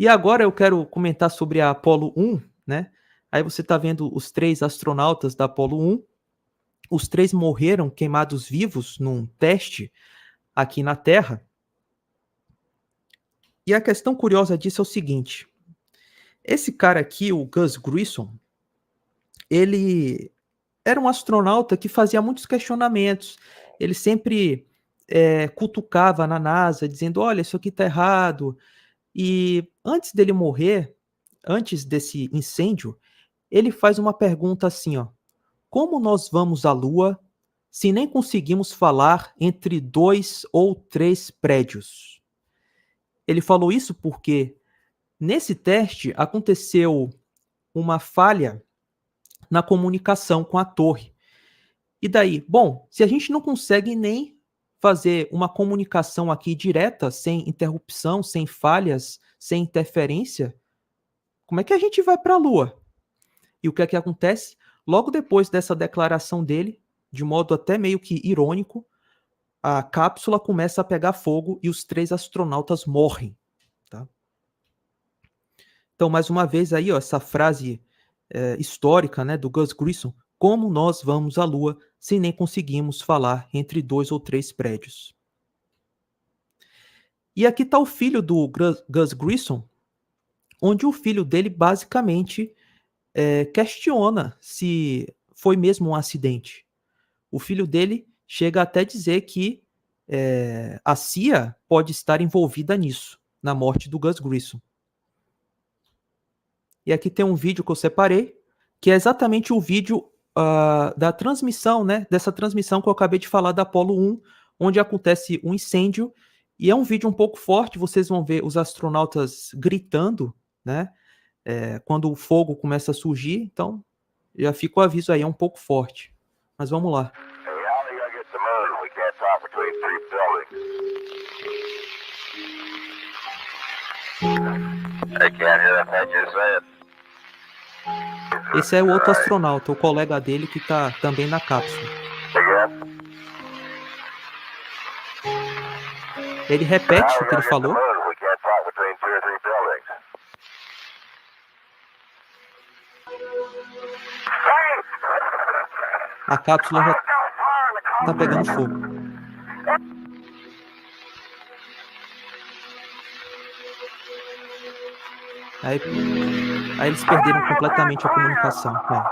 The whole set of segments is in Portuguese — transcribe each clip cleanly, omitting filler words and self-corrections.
E agora eu quero comentar sobre a Apollo 1, né. Aí você está vendo os 3 astronautas da Apollo 1, os 3 morreram queimados vivos num teste aqui na Terra. E a questão curiosa disso é o seguinte: esse cara aqui, o Gus Grissom, ele era um astronauta que fazia muitos questionamentos. Ele sempre, cutucava na NASA dizendo: "Olha, isso aqui está errado". E antes dele morrer, antes desse incêndio, ele faz uma pergunta assim, ó: "Como nós vamos à Lua se nem conseguimos falar entre 2 ou 3 prédios?". Ele falou isso porque nesse teste aconteceu uma falha na comunicação com a torre. E daí? Bom, se a gente não consegue nem fazer uma comunicação aqui direta, sem interrupção, sem falhas, sem interferência, como é que a gente vai para a Lua? E o que é que acontece? Logo depois dessa declaração dele, de modo até meio que irônico, a cápsula começa a pegar fogo e os 3 astronautas morrem, tá. Então, mais uma vez aí, ó, essa frase, histórica, né, do Gus Grissom: "Como nós vamos à Lua se nem conseguimos falar entre 2 ou 3 prédios?". E aqui está o filho do Gus Grissom, onde o filho dele basicamente, questiona se foi mesmo um acidente. O filho dele chega até dizer que, a CIA pode estar envolvida nisso, na morte do Gus Grissom. E aqui tem um vídeo que eu separei, que é exatamente o vídeo, da transmissão, né, dessa transmissão que eu acabei de falar da Apollo 1, onde acontece um incêndio, e é um vídeo um pouco forte, vocês vão ver os astronautas gritando, né, quando o fogo começa a surgir, então já fica o aviso aí, é um pouco forte. Mas vamos lá. Hey, how are you gonna get to the moon? We can't talk between three buildings. I can't hear a thing you're saying. Esse é o outro astronauta, o colega dele que tá também na cápsula. Again? Ele How repete are o we que ele gonna get to the falou. moon? We can't talk between two or three buildings. A cápsula já tá pegando fogo. Aí eles perderam completamente a comunicação com ele.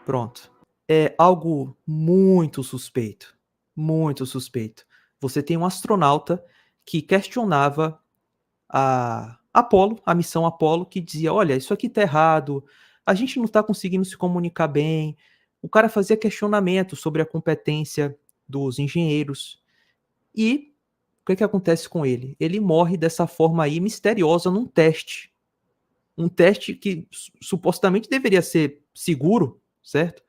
Pronto. É algo muito suspeito, muito suspeito. Você tem um astronauta que questionava a Apollo, a missão Apollo, que dizia: "Olha, isso aqui tá errado, a gente não tá conseguindo se comunicar bem". O cara fazia questionamento sobre a competência dos engenheiros. E o que que acontece com ele? Ele morre dessa forma aí misteriosa num teste. Um teste que supostamente deveria ser seguro, certo?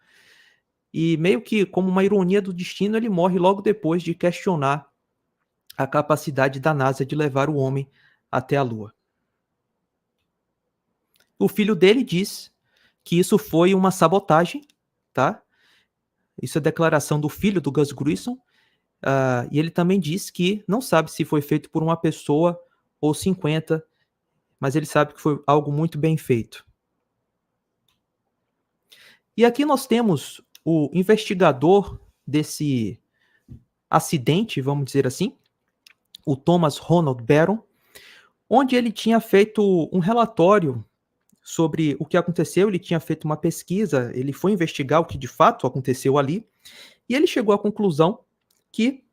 E meio que como uma ironia do destino, ele morre logo depois de questionar a capacidade da NASA de levar o homem até a Lua. O filho dele diz que isso foi uma sabotagem, tá? Isso é declaração do filho do Gus Grissom. E ele também diz que não sabe se foi feito por uma pessoa ou 50, mas ele sabe que foi algo muito bem feito. E aqui nós temos o investigador desse acidente, vamos dizer assim, o Thomas Ronald Barron, onde ele tinha feito um relatório sobre o que aconteceu, ele tinha feito uma pesquisa, ele foi investigar o que de fato aconteceu ali, e ele chegou à conclusão que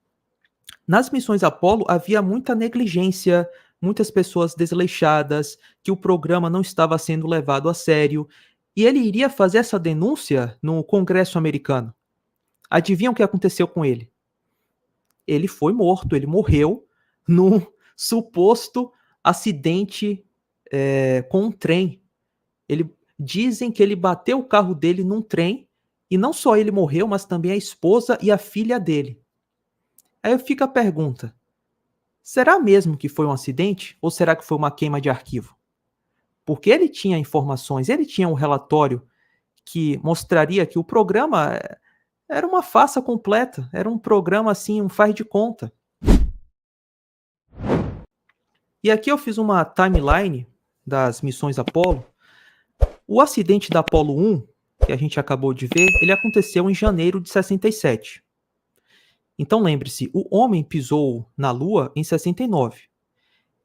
nas missões Apollo havia muita negligência, muitas pessoas desleixadas, que o programa não estava sendo levado a sério, e ele iria fazer essa denúncia no Congresso americano. Adivinham o que aconteceu com ele? Ele foi morto, ele morreu num suposto acidente, com um trem. Dizem que ele bateu o carro dele num trem, e não só ele morreu, mas também a esposa e a filha dele. Aí fica a pergunta: será mesmo que foi um acidente ou será que foi uma queima de arquivo? Porque ele tinha informações, ele tinha um relatório que mostraria que o programa era uma farsa completa, era um programa assim, um faz de conta. E aqui eu fiz uma timeline das missões Apollo. O acidente da Apollo 1, que a gente acabou de ver, ele aconteceu em janeiro de 67. Então lembre-se, o homem pisou na Lua em 69.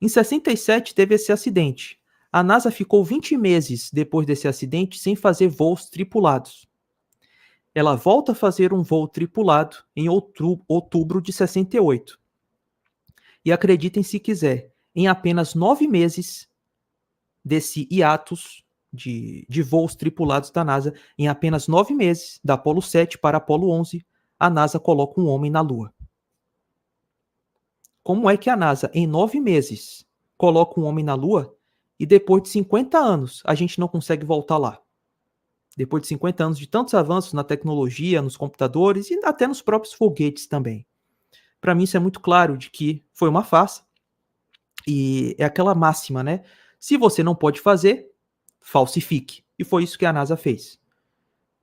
Em 67 teve esse acidente. A NASA ficou 20 meses depois desse acidente sem fazer voos tripulados. Ela volta a fazer um voo tripulado em outubro de 68. E acreditem se quiser, em apenas 9 meses desse hiatus de voos tripulados da NASA, em apenas 9 meses, da Apollo 7 para Apollo 11, a NASA coloca um homem na Lua. Como é que a NASA, em 9 meses, coloca um homem na Lua e depois de 50 anos a gente não consegue voltar lá? Depois de 50 anos de tantos avanços na tecnologia, nos computadores e até nos próprios foguetes também. Para mim isso é muito claro de que foi uma farsa. E é aquela máxima, né? Se você não pode fazer, falsifique. E foi isso que a NASA fez.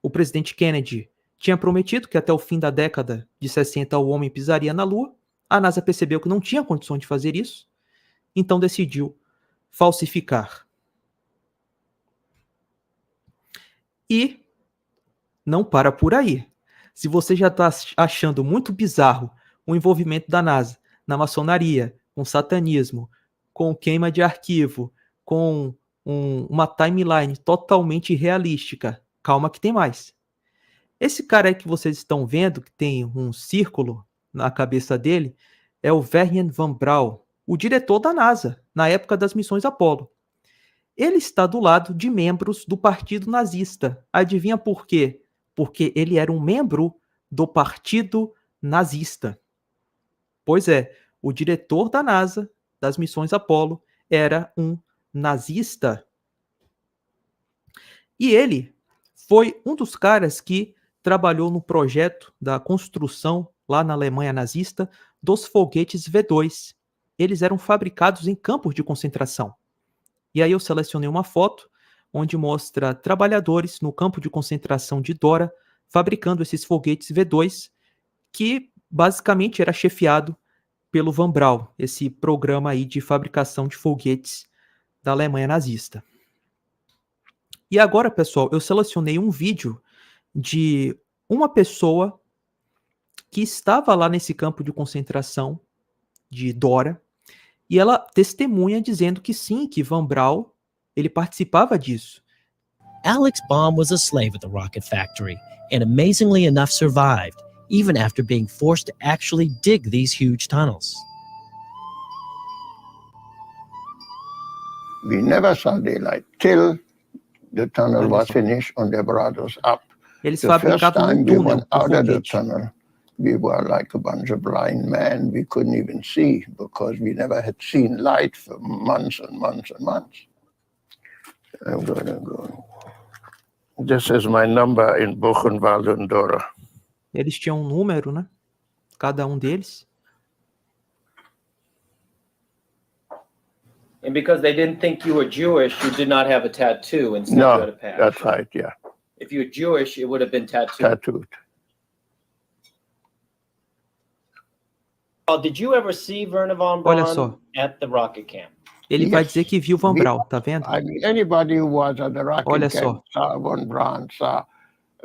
O presidente Kennedy tinha prometido que até o fim da década de 60 o homem pisaria na Lua. A NASA percebeu que não tinha condição de fazer isso, então decidiu falsificar. E não para por aí. Se você já está achando muito bizarro o envolvimento da NASA na maçonaria, com satanismo, com queima de arquivo, com uma timeline totalmente realística, calma que tem mais. Esse cara aí que vocês estão vendo, que tem um círculo na cabeça dele, é o Wernher von Braun, o diretor da NASA, na época das missões Apollo. Ele está do lado de membros do Partido Nazista. Adivinha por quê? Porque ele era um membro do Partido Nazista. Pois é, o diretor da NASA, das missões Apollo, era um nazista. E ele foi um dos caras que trabalhou no projeto da construção, lá na Alemanha nazista, dos foguetes V2. Eles eram fabricados em campos de concentração. E aí eu selecionei uma foto onde mostra trabalhadores no campo de concentração de Dora fabricando esses foguetes V2, que basicamente era chefiado pelo Von Braun, esse programa aí de fabricação de foguetes da Alemanha nazista. E agora, pessoal, eu selecionei um vídeo de uma pessoa que estava lá nesse campo de concentração de Dora, e ela testemunha dizendo que sim, que Von Braun, ele participava disso. Alex Baum was a slave at the rocket factory and amazingly enough survived, even after being forced to actually dig these huge tunnels. We never saw daylight till the tunnel was finished and they brought us up. Eles The first fabricavam time um we túnel went pro out of the foguete. tunnel, we were like a bunch of blind men. We couldn't even see because we never had seen light for months and months and months. I'm gonna go. This is my number in Buchenwald and Dora. Eles tinham um número, né? Cada um deles. And because they didn't think you were Jewish, you did not have a tattoo. Instead, you had a No, patch. that's right, yeah, If you were Jewish, it would have been tattooed. tattooed. Did you ever see Werner von Olha Braun só. at the rocket camp? Ele vai Yes. dizer que viu Von We- Braun, tá vendo? I mean, anybody who was at the rocket Olha camp saw von Braun,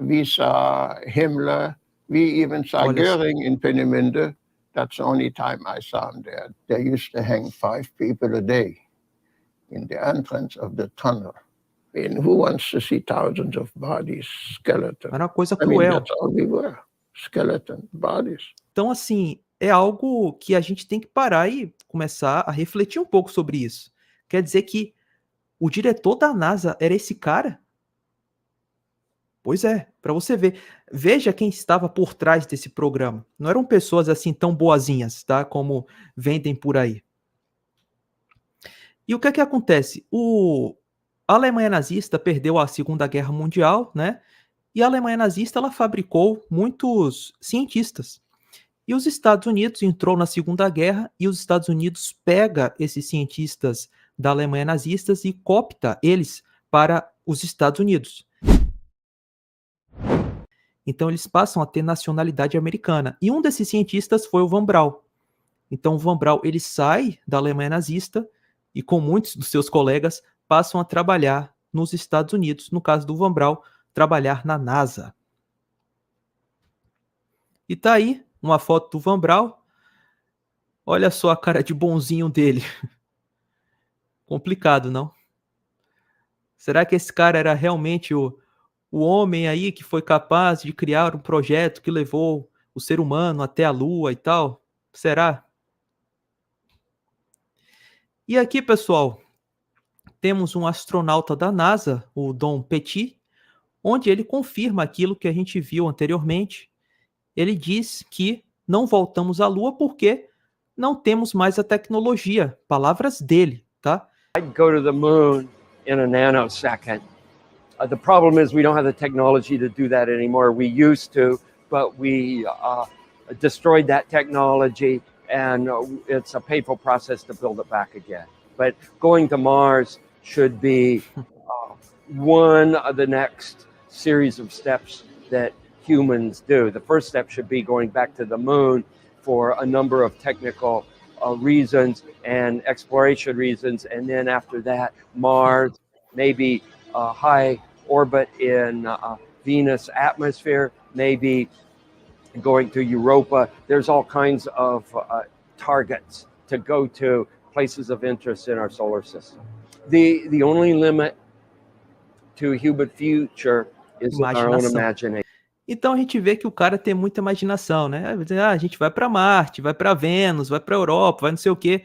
we saw Himmler, we even saw Olha só. Goering in Peenemünde. That's the only time I saw him there. They used to hang 5 people a day in the entrance of the tunnel. And who wants to see thousands of bodies, skeletons? Era uma coisa I mean, cruel. that's all we were, skeleton bodies. Então, assim, é algo que a gente tem que parar e começar a refletir um pouco sobre isso. Quer dizer que o diretor da NASA era esse cara? Pois é, para você ver. Veja quem estava por trás desse programa. Não eram pessoas assim tão boazinhas, tá? Como vendem por aí. E o que é que acontece? A Alemanha nazista perdeu a Segunda Guerra Mundial, né? E a Alemanha nazista ela fabricou muitos cientistas. E os Estados Unidos entrou na Segunda Guerra e os Estados Unidos pega esses cientistas da Alemanha nazistas e coopta eles para os Estados Unidos. Então eles passam a ter nacionalidade americana. E um desses cientistas foi o Von Braun. Então o Von Braun ele sai da Alemanha nazista e com muitos dos seus colegas passam a trabalhar nos Estados Unidos, no caso do Van Braun, trabalhar na NASA. E tá aí uma foto do Van Braun. Olha só a cara de bonzinho dele. Complicado, não? Será que esse cara era realmente o homem aí que foi capaz de criar um projeto que levou o ser humano até a Lua e tal? Será? E aqui, pessoal, temos um astronauta da NASA, o Don Petit, onde ele confirma aquilo que a gente viu anteriormente. Ele diz que não voltamos à Lua porque não temos mais a tecnologia. Palavras dele, tá? I'd go to the moon in a nanosecond. The problem is we don't have the technology to do that anymore. We used to, but we destroyed that technology, and it's a painful process to build it back again. But going to Mars should be one of the next series of steps that humans do. The first step should be going back to the moon for a number of technical reasons and exploration reasons, and then after that, Mars, maybe high orbit in Venus atmosphere, maybe going to Europa. There's all kinds of targets to go to, places of interest in our solar system. The only limit to human future is our own imagination. Então a gente vê que o cara tem muita imaginação, né? A gente vai para Marte, vai para Vênus, vai para Europa, vai não sei o quê.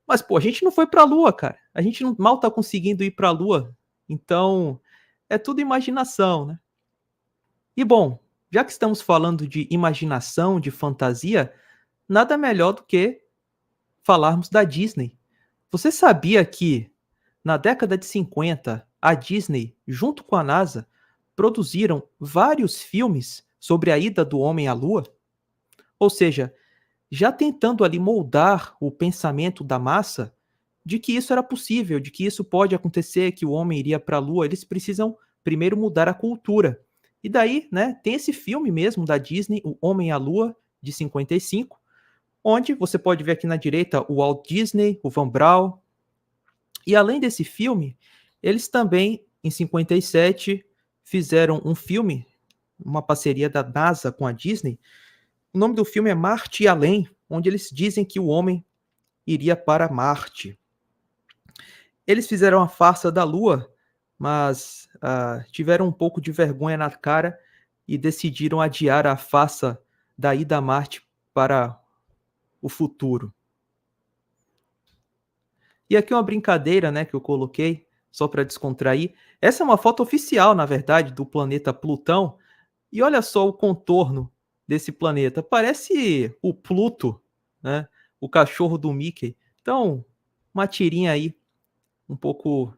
Mas, pô, a gente não foi para a Lua, cara. A gente mal tá conseguindo ir para a Lua. Então, é tudo imaginação, né? E, bom, já que estamos falando de imaginação, de fantasia, nada melhor do que falarmos da Disney. Você sabia que, na década de 50, a Disney, junto com a NASA, produziram vários filmes sobre a ida do homem à Lua? Ou seja, já tentando ali moldar o pensamento da massa de que isso era possível, de que isso pode acontecer, que o homem iria para a Lua. Eles precisam primeiro mudar a cultura. E daí, né, tem esse filme mesmo da Disney, O Homem à Lua, de 55, onde você pode ver aqui na direita o Walt Disney, o Van Braun. E além desse filme, eles também, em 57, fizeram um filme, uma parceria da NASA com a Disney. O nome do filme é Marte e Além, onde eles dizem que o homem iria para Marte. Eles fizeram a farsa da Lua, mas tiveram um pouco de vergonha na cara e decidiram adiar a farsa da ida a Marte para o futuro. E aqui uma brincadeira, né, que eu coloquei, só para descontrair. Essa é uma foto oficial, na verdade, do planeta Plutão. E olha só o contorno desse planeta. Parece o Pluto, né? O cachorro do Mickey. Então, uma tirinha aí um pouco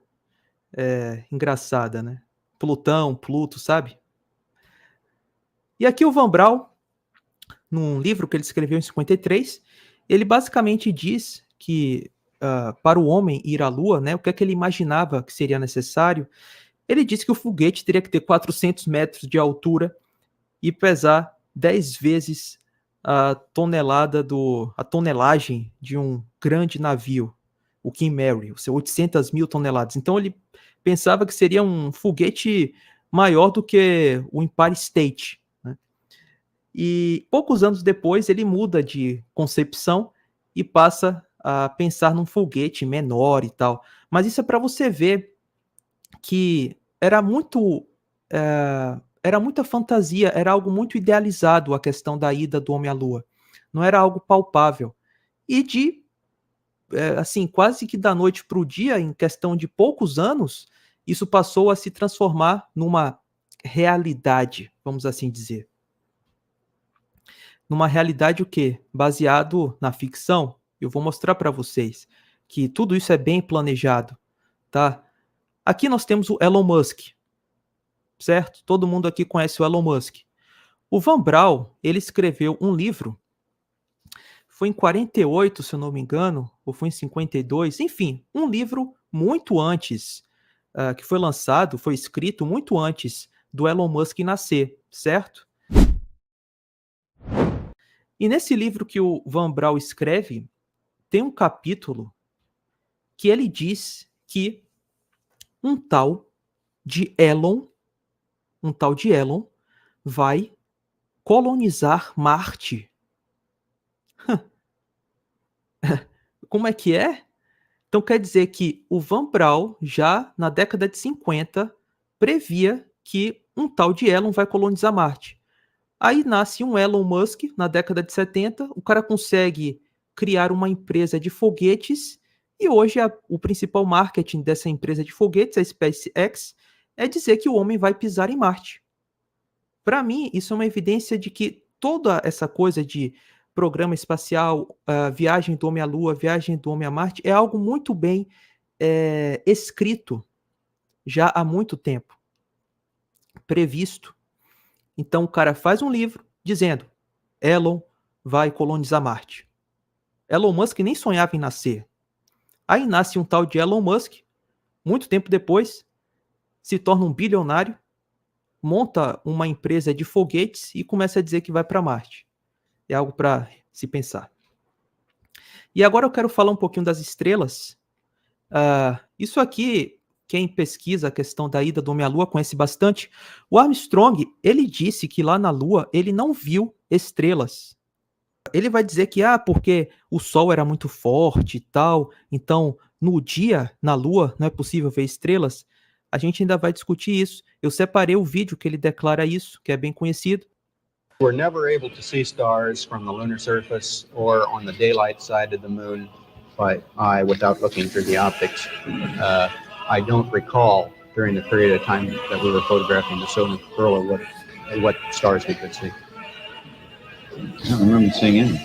engraçada, né? Plutão, Pluto, sabe? E aqui o Van Braun, num livro que ele escreveu em 53, ele basicamente diz que para o homem ir à Lua, né, o que é que ele imaginava que seria necessário. Ele disse que o foguete teria que ter 400 metros de altura e pesar 10 vezes a tonelagem de um grande navio, o King Mary, 800 mil toneladas. Então ele pensava que seria um foguete maior do que o Empire State, né? E poucos anos depois ele muda de concepção e passa a pensar num foguete menor e tal. Mas isso é para você ver que era muita fantasia, era algo muito idealizado a questão da ida do homem à Lua. Não era algo palpável. E assim, quase que da noite para o dia, em questão de poucos anos, isso passou a se transformar numa realidade, vamos assim dizer. Numa realidade o quê? Baseado na ficção. Eu vou mostrar para vocês que tudo isso é bem planejado, tá? Aqui nós temos o Elon Musk, certo? Todo mundo aqui conhece o Elon Musk. O Van Braun, ele escreveu um livro, foi em 48, se eu não me engano, ou foi em 52, enfim, um livro muito antes, que foi lançado, foi escrito muito antes do Elon Musk nascer, certo? E nesse livro que o Van Braun escreve, tem um capítulo que ele diz que um tal de Elon vai colonizar Marte. Como é que é? Então quer dizer que o Van Braun, já na década de 50, previa que um tal de Elon vai colonizar Marte. Aí nasce um Elon Musk, na década de 70, o cara consegue criar uma empresa de foguetes, e hoje o principal marketing dessa empresa de foguetes, a SpaceX, é dizer que o homem vai pisar em Marte. Para mim, isso é uma evidência de que toda essa coisa de programa espacial, viagem do homem à Lua, viagem do homem a Marte, é algo muito bem escrito já há muito tempo, previsto. Então o cara faz um livro dizendo: Elon vai colonizar Marte. Elon Musk nem sonhava em nascer. Aí nasce um tal de Elon Musk, muito tempo depois, se torna um bilionário, monta uma empresa de foguetes e começa a dizer que vai para Marte. É algo para se pensar. E agora eu quero falar um pouquinho das estrelas. Isso aqui, quem pesquisa a questão da ida do homem à Lua conhece bastante. O Armstrong, ele disse que lá na Lua ele não viu estrelas. Ele vai dizer que, porque o Sol era muito forte e tal, então no dia, na Lua, não é possível ver estrelas. A gente ainda vai discutir isso. Eu separei o vídeo que ele declara isso, que é bem conhecido. We're never able to see stars from the lunar surface or on the daylight side of the moon by eye without looking through the optics. I don't recall during the period of time that we were photographing the solar pearl what stars we could see. I don't remember seeing any.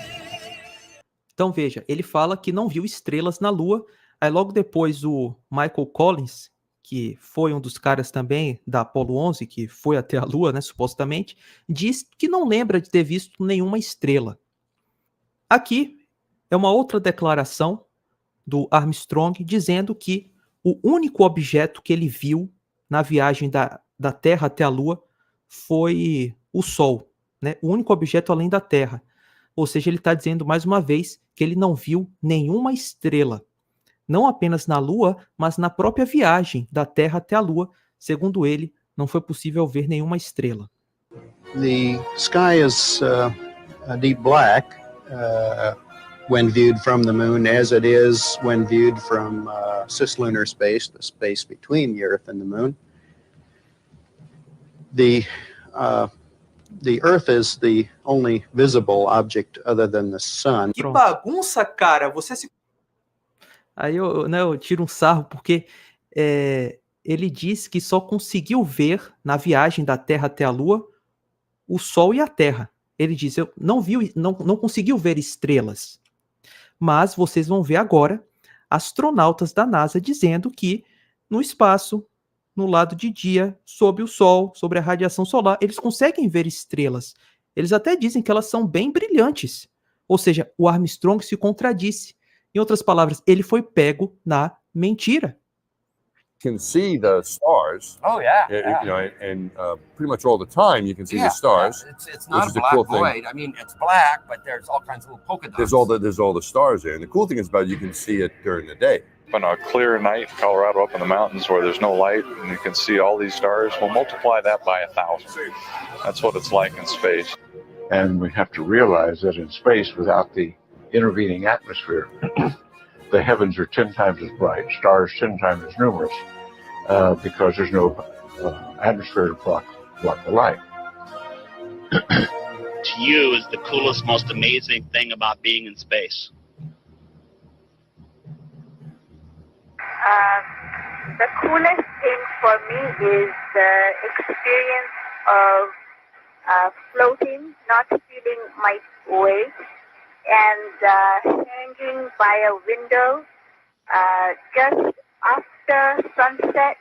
Então veja, ele fala que não viu estrelas na Lua. Aí logo depois o Michael Collins, que foi um dos caras também da Apollo 11, que foi até a Lua, né, supostamente, diz que não lembra de ter visto nenhuma estrela. Aqui é uma outra declaração do Armstrong dizendo que o único objeto que ele viu na viagem da Terra até a Lua foi o Sol, né? O único objeto além da Terra. Ou seja, ele está dizendo mais uma vez que ele não viu nenhuma estrela. Não apenas na Lua, mas na própria viagem da Terra até a Lua. Segundo ele, não foi possível ver nenhuma estrela. The sky is deep black when viewed from the moon, as it is when viewed from cislunar space, the space between the Earth and the moon. The Earth is the only visible object other than the sun. Que bagunça, cara! Você se... Aí eu tiro um sarro, porque ele diz que só conseguiu ver, na viagem da Terra até a Lua, o Sol e a Terra. Ele diz, eu não conseguiu ver estrelas. Mas vocês vão ver agora astronautas da NASA dizendo que no espaço, no lado de dia, sob o Sol, sobre a radiação solar, eles conseguem ver estrelas. Eles até dizem que elas são bem brilhantes. Ou seja, o Armstrong se contradisse. Em outras palavras, ele foi pego na mentira. Can see the stars. Oh yeah, You know, and pretty much all the time you can see the stars. It's not a black void. I mean, it's black, but there's all kinds of little polka dots. There's all the stars there, and the cool thing is about it, you can see it during the day. On a clear night in Colorado up in the mountains where there's no light and you can see all these stars, we'll multiply that by 1,000. That's what it's like in space. And we have to realize that in space, without the intervening atmosphere, the heavens are 10 times as bright, stars 10 times as numerous, because there's no atmosphere to block the light. To you is the coolest, most amazing thing about being in space? The coolest thing for me is the experience of floating, not feeling my weight, and hanging by a window just after sunset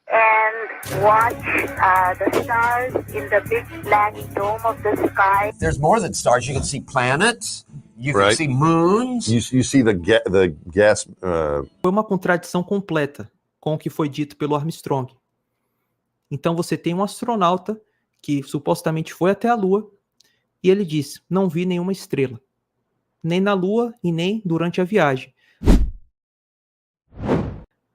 and watch the stars in the big black dome of the sky. There's more than stars. You can see planets. You can see moons. You see the gas. Foi uma contradição completa com o que foi dito pelo Armstrong. Então você tem um astronauta que supostamente foi até a Lua e ele diz, não vi nenhuma estrela. Nem na Lua e nem durante a viagem.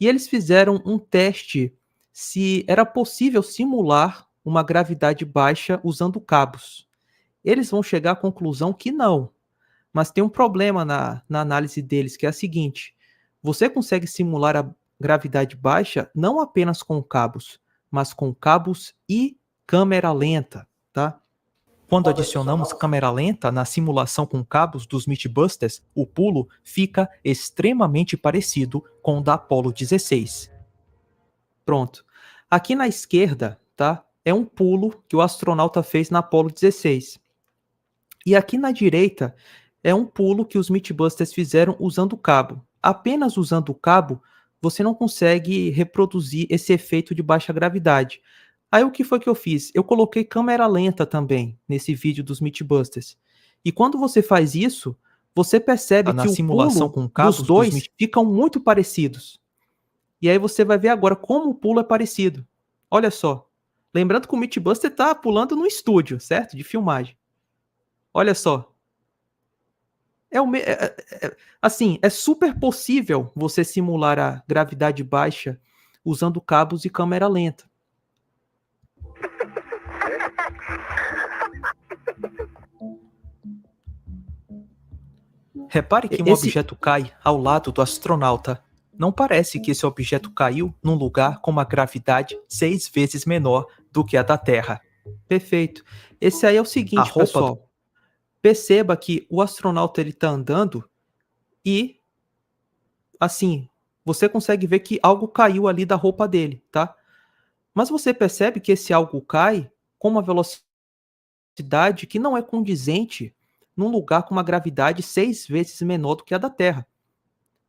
E eles fizeram um teste se era possível simular uma gravidade baixa usando cabos. Eles vão chegar à conclusão que não. Mas tem um problema na análise deles, que é a seguinte: você consegue simular a gravidade baixa não apenas com cabos, mas com cabos e câmera lenta, tá? Quando adicionamos câmera lenta na simulação com cabos dos Mythbusters, o pulo fica extremamente parecido com o da Apollo 16. Pronto. Aqui na esquerda, tá? É um pulo que o astronauta fez na Apollo 16. E aqui na direita é um pulo que os Mythbusters fizeram usando o cabo. Apenas usando o cabo, você não consegue reproduzir esse efeito de baixa gravidade. Aí o que foi que eu fiz? Eu coloquei câmera lenta também nesse vídeo dos Mythbusters. E quando você faz isso, você percebe que o simulação com cabos dos dois ficam muito parecidos. E aí você vai ver agora como o pulo é parecido. Olha só. Lembrando que o Mythbuster está pulando no estúdio, certo? De filmagem. Olha só. Assim, é super possível você simular a gravidade baixa usando cabos e câmera lenta. Repare que um objeto cai ao lado do astronauta. Não parece que esse objeto caiu num lugar com uma gravidade 6 vezes menor do que a da Terra. Perfeito. Esse aí é o seguinte, pessoal. Perceba que o astronauta ele tá andando e, assim, você consegue ver que algo caiu ali da roupa dele, tá? Mas você percebe que esse algo cai com uma velocidade que não é condizente num lugar com uma gravidade 6 vezes menor do que a da Terra.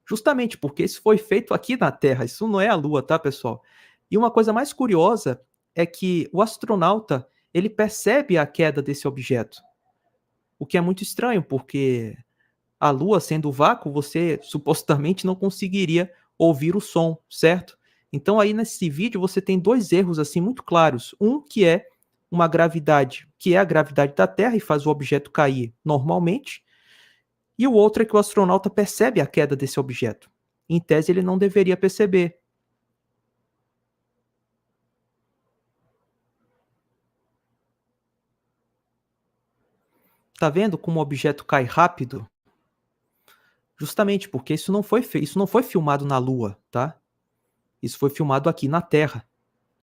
Justamente porque isso foi feito aqui na Terra, isso não é a Lua, tá, pessoal? E uma coisa mais curiosa é que o astronauta, ele percebe a queda desse objeto. O que é muito estranho, porque a Lua, sendo vácuo, você supostamente não conseguiria ouvir o som, certo? Então aí nesse vídeo você tem 2 erros assim muito claros. Um que é uma gravidade, que é a gravidade da Terra e faz o objeto cair normalmente. E o outro é que o astronauta percebe a queda desse objeto. Em tese, ele não deveria perceber. Tá vendo como o objeto cai rápido? Justamente porque isso não foi filmado na Lua, tá? Isso foi filmado aqui na Terra.